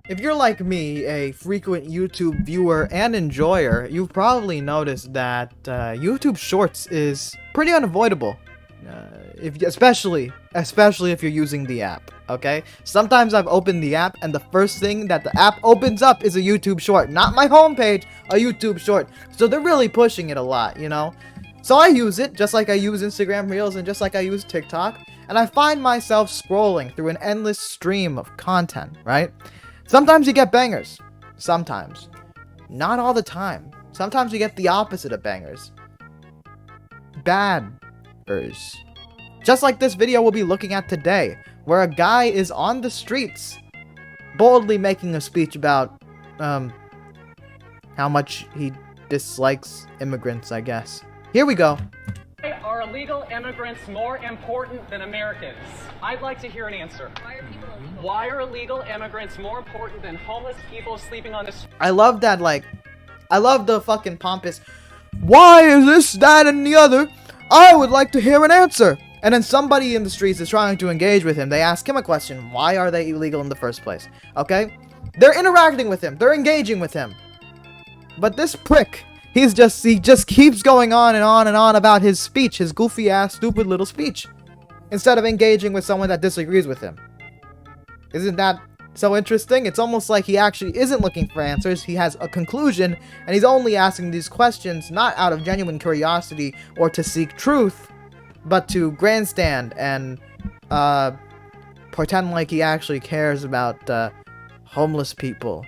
If you're like me, a frequent YouTube viewer and enjoyer, you've probably noticed that YouTube Shorts is pretty unavoidable. Especially if you're using the app, okay? Sometimes I've opened the app and the first thing that the app opens up is a YouTube Short. Not my homepage, a YouTube Short. So they're really pushing it a lot, you know? So I use it, just like I use Instagram Reels and just like I use TikTok. And I find myself scrolling through an endless stream of content, right? Sometimes you get bangers. Sometimes. Not all the time. Sometimes you get the opposite of bangers. Badders. Just like this video we'll be looking at today, where a guy is on the streets, boldly making a speech about, how much he dislikes immigrants, I guess. Here we go. Are illegal immigrants more important than Americans? I'd like to hear an answer. Why are people illegal? Why are illegal immigrants more important than homeless people sleeping on the street? I love that, like, I love the fucking pompous, why is this, that, and the other? I would like to hear an answer. And then somebody in the streets is trying to engage with him. They ask him a question. Why are they illegal in the first place? Okay? They're interacting with him. They're engaging with him. But this prick, he just keeps going on and on and on about his speech, his goofy ass, stupid little speech, instead of engaging with someone that disagrees with him. Isn't that so interesting? It's almost like he actually isn't looking for answers. He has a conclusion, and he's only asking these questions not out of genuine curiosity or to seek truth, but to grandstand and pretend like he actually cares about homeless people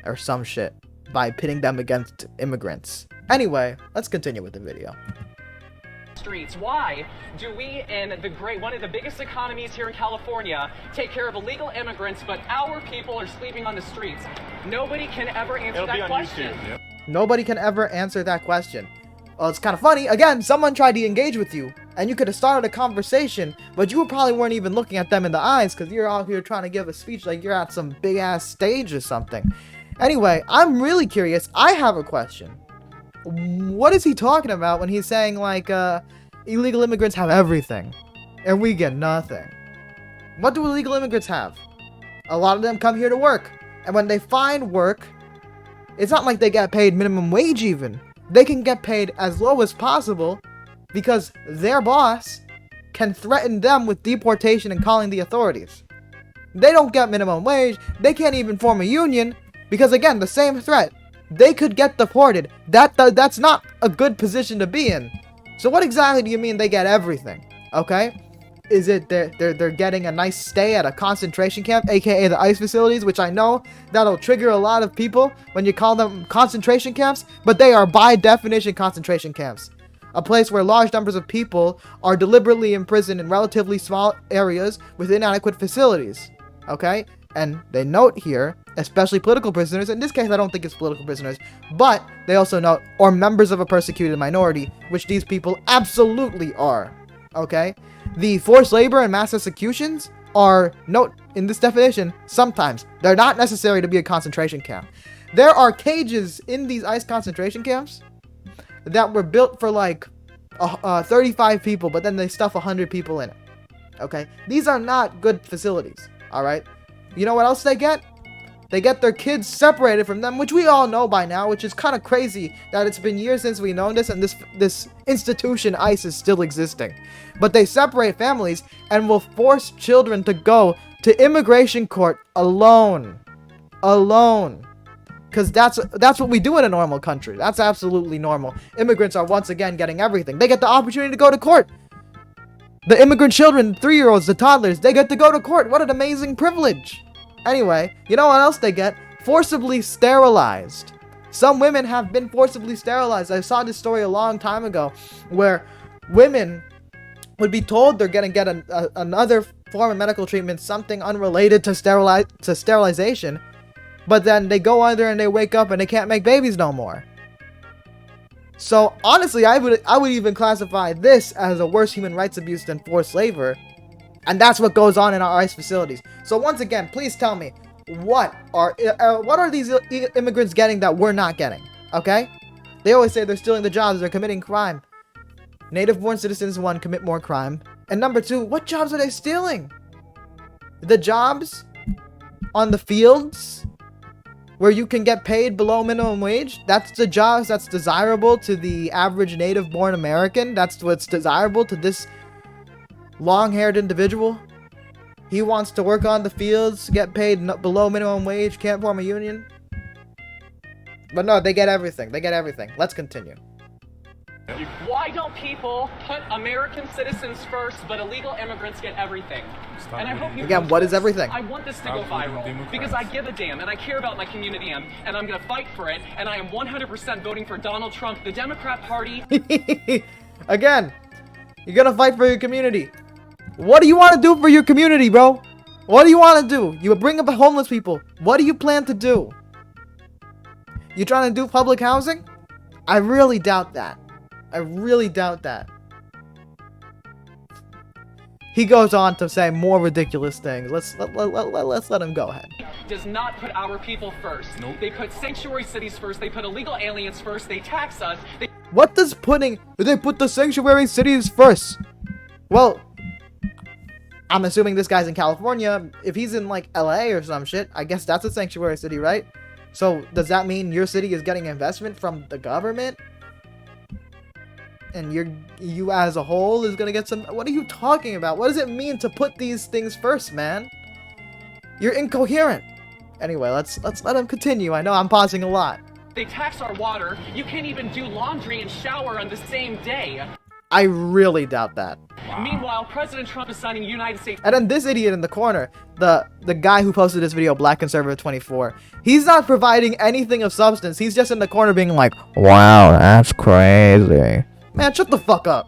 or some shit by pitting them against immigrants. Anyway, let's continue with the video. Streets. Why do we in one of the biggest economies here in California take care of illegal immigrants, but our people are sleeping on the streets? Nobody can ever answer that question. YouTube, yep. Nobody can ever answer that question. Well, it's kind of funny. Again, someone tried to engage with you, and you could have started a conversation, but you probably weren't even looking at them in the eyes because you're out here trying to give a speech like you're at some big-ass stage or something. Anyway, I'm really curious. I have a question. What is he talking about when he's saying, like, illegal immigrants have everything, and we get nothing? What do illegal immigrants have? A lot of them come here to work, and when they find work, it's not like they get paid minimum wage even. They can get paid as low as possible because their boss can threaten them with deportation and calling the authorities. They don't get minimum wage. They can't even form a union because, again, the same threat. They could get deported. That's not a good position to be in. So what exactly do you mean they get everything? Okay? Is it they're getting a nice stay at a concentration camp, aka the ICE facilities, which I know that'll trigger a lot of people when you call them concentration camps, but they are by definition concentration camps. A place where large numbers of people are deliberately imprisoned in relatively small areas with inadequate facilities. Okay? And they note here, especially political prisoners. In this case, I don't think it's political prisoners, but they also note, or members of a persecuted minority, which these people absolutely are. Okay? The forced labor and mass executions are, note in this definition, sometimes. They're not necessary to be a concentration camp. There are cages in these ICE concentration camps that were built for like 35 people, but then they stuff 100 people in it. Okay? These are not good facilities. Alright? You know what else they get? They get their kids separated from them, which we all know by now, which is kind of crazy that it's been years since we known this, and this institution, ICE, is still existing. But they separate families and will force children to go to immigration court alone. Alone. Because that's what we do in a normal country. That's absolutely normal. Immigrants are once again getting everything. They get the opportunity to go to court. The immigrant children, 3-year-olds, the toddlers, they get to go to court. What an amazing privilege. Anyway, you know what else they get? Forcibly sterilized. Some women have been forcibly sterilized. I saw this story a long time ago where women would be told they're going to get another form of medical treatment, something unrelated to sterilization, but then they go under and they wake up and they can't make babies no more. So honestly, I would even classify this as a worse human rights abuse than forced labor. And that's what goes on in our ICE facilities. So once again, please tell me, what are these immigrants getting that we're not getting? Okay? They always say they're stealing the jobs, they're committing crime. Native-born citizens, 1, commit more crime. And number 2, what jobs are they stealing? The jobs on the fields where you can get paid below minimum wage. That's the jobs that's desirable to the average native-born American. That's what's desirable to this long-haired individual. He wants to work on the fields, get paid below minimum wage, can't form a union. But no, they get everything. They get everything. Let's continue. Why don't people put American citizens first, but illegal immigrants get everything? And I hope you again, what is everything? I want this to go viral because I give a damn and I care about my community and I'm going to fight for it. And I am 100% voting for Donald Trump, the Democrat Party. Again, you're going to fight for your community. What do you want to do for your community, bro? What do you want to do? You bring up homeless people. What do you plan to do? You trying to do public housing? I really doubt that. I really doubt that. He goes on to say more ridiculous things. Let's let him go ahead. Does not put our people first. Nope. They put sanctuary cities first. They put illegal aliens first. They tax us. What does putting... They put the sanctuary cities first. Well, I'm assuming this guy's in California. If he's in, like, LA or some shit, I guess that's a sanctuary city, right? So, does that mean your city is getting investment from the government? And you as a whole is gonna get some... What are you talking about? What does it mean to put these things first, man? You're incoherent. Anyway, let's let him continue. I know I'm pausing a lot. They tax our water. You can't even do laundry and shower on the same day. I really doubt that. Wow. Meanwhile, President Trump is signing United States... And then this idiot in the corner, the guy who posted this video, Black Conservative 24, he's not providing anything of substance. He's just in the corner being like, wow, that's crazy. Man, shut the fuck up.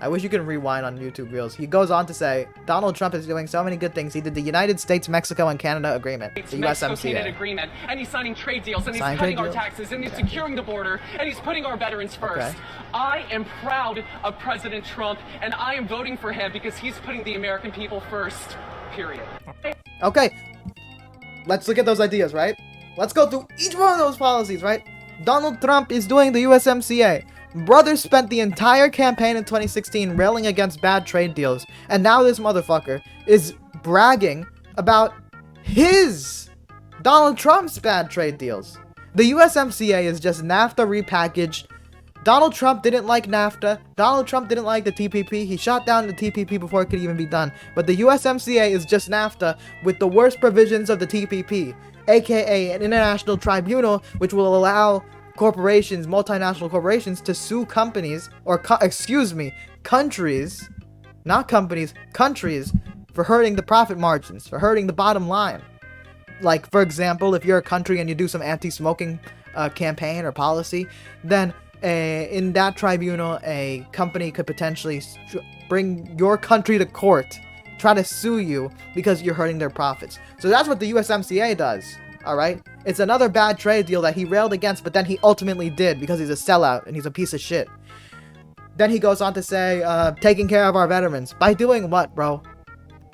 I wish you could rewind on YouTube Reels. He goes on to say, Donald Trump is doing so many good things. He did the United States, Mexico, and Canada agreement. The USMCA. Agreement, and he's signing trade deals, and he's cutting our taxes, and he's securing the border, and he's putting our veterans first. Okay. I am proud of President Trump, and I am voting for him because he's putting the American people first. Period. Okay. Let's look at those ideas, right? Let's go through each one of those policies, right? Donald Trump is doing the USMCA. Brother spent the entire campaign in 2016 railing against bad trade deals, and now this motherfucker is bragging about Donald Trump's bad trade deals. The USMCA is just NAFTA repackaged. Donald Trump didn't like NAFTA. Donald Trump didn't like the TPP. He shot down the TPP before it could even be done. But the USMCA is just NAFTA with the worst provisions of the TPP, aka an international tribunal which will allow corporations, multinational corporations, to sue companies, or countries, not companies, countries, for hurting the profit margins, for hurting the bottom line. Like, for example, if you're a country and you do some anti-smoking campaign or policy, then in that tribunal, a company could potentially bring your country to court, try to sue you because you're hurting their profits. So that's what the USMCA does. Alright? It's another bad trade deal that he railed against, but then he ultimately did because he's a sellout and he's a piece of shit. Then he goes on to say, taking care of our veterans. By doing what, bro?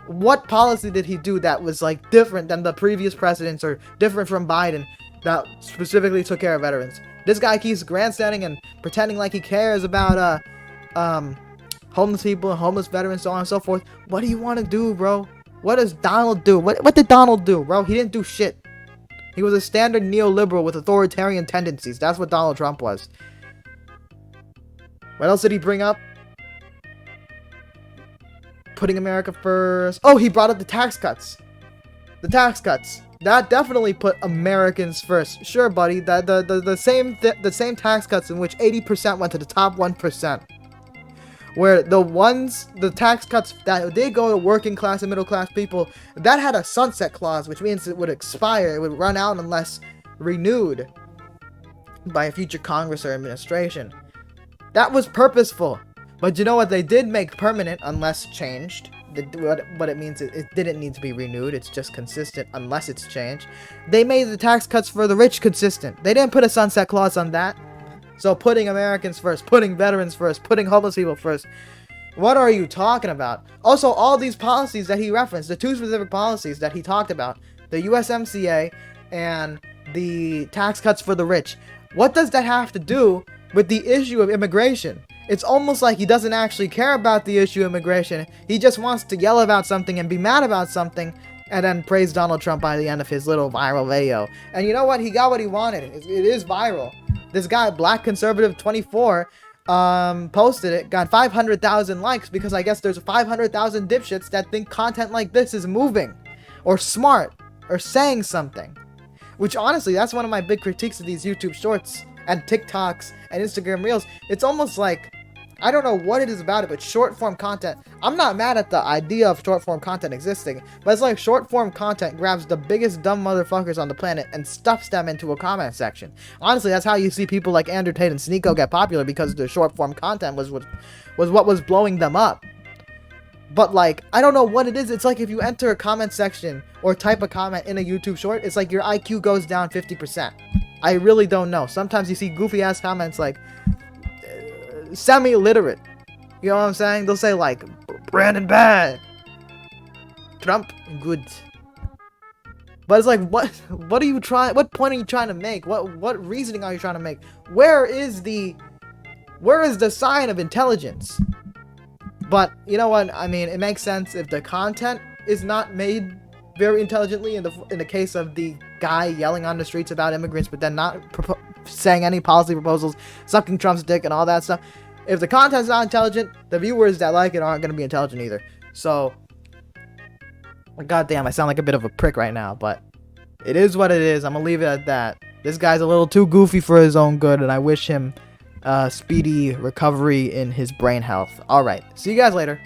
What policy did he do that was, like, different than the previous presidents or different from Biden that specifically took care of veterans? This guy keeps grandstanding and pretending like he cares about, homeless people and homeless veterans, so on and so forth. What do you want to do, bro? What does Donald do? What did Donald do, bro? He didn't do shit. He was a standard neoliberal with authoritarian tendencies. That's what Donald Trump was. What else did he bring up? Putting America first. Oh, he brought up the tax cuts. The tax cuts. That definitely put Americans first. Sure, buddy. The same tax cuts in which 80% went to the top 1%. Where the tax cuts that did go to working class and middle class people, that had a sunset clause, which means it would expire, it would run out unless renewed by a future Congress or administration. That was purposeful. But you know what they did make permanent unless changed? What it means, it didn't need to be renewed, it's just consistent unless it's changed. They made the tax cuts for the rich consistent. They didn't put a sunset clause on that. So putting Americans first, putting veterans first, putting homeless people first. What are you talking about? Also, all these policies that he referenced, the two specific policies that he talked about, the USMCA and the tax cuts for the rich. What does that have to do with the issue of immigration? It's almost like he doesn't actually care about the issue of immigration. He just wants to yell about something and be mad about something and then praise Donald Trump by the end of his little viral video. And you know what? He got what he wanted. It is viral. This guy, Black Conservative 24, posted it, got 500,000 likes because I guess there's 500,000 dipshits that think content like this is moving or smart or saying something. Which honestly, that's one of my big critiques of these YouTube shorts and TikToks and Instagram Reels. It's almost like, I don't know what it is about it, but short form content, I'm not mad at the idea of short form content existing, but it's like short form content grabs the biggest dumb motherfuckers on the planet and stuffs them into a comment section. Honestly, that's how you see people like Andrew Tate and Sneeko get popular, because their short form content was what was blowing them up. But like, I don't know what it is. It's like if you enter a comment section or type a comment in a YouTube short, it's like your IQ goes down 50%. I really don't know. Sometimes you see goofy ass comments like semi-literate. You know what I'm saying? They'll say like, Brandon bad, Trump good. But it's like, what are you trying? What point are you trying to make? What reasoning are you trying to make? Where is the sign of intelligence? But you know what? I mean, it makes sense if the content is not made very intelligently. In the case of the guy yelling on the streets about immigrants, but then not saying any policy proposals, sucking Trump's dick and all that stuff. If the content's not intelligent, the viewers that like it aren't going to be intelligent either. So, goddamn, I sound like a bit of a prick right now, but it is what it is. I'm going to leave it at that. This guy's a little too goofy for his own good, and I wish him speedy recovery in his brain health. Alright, see you guys later.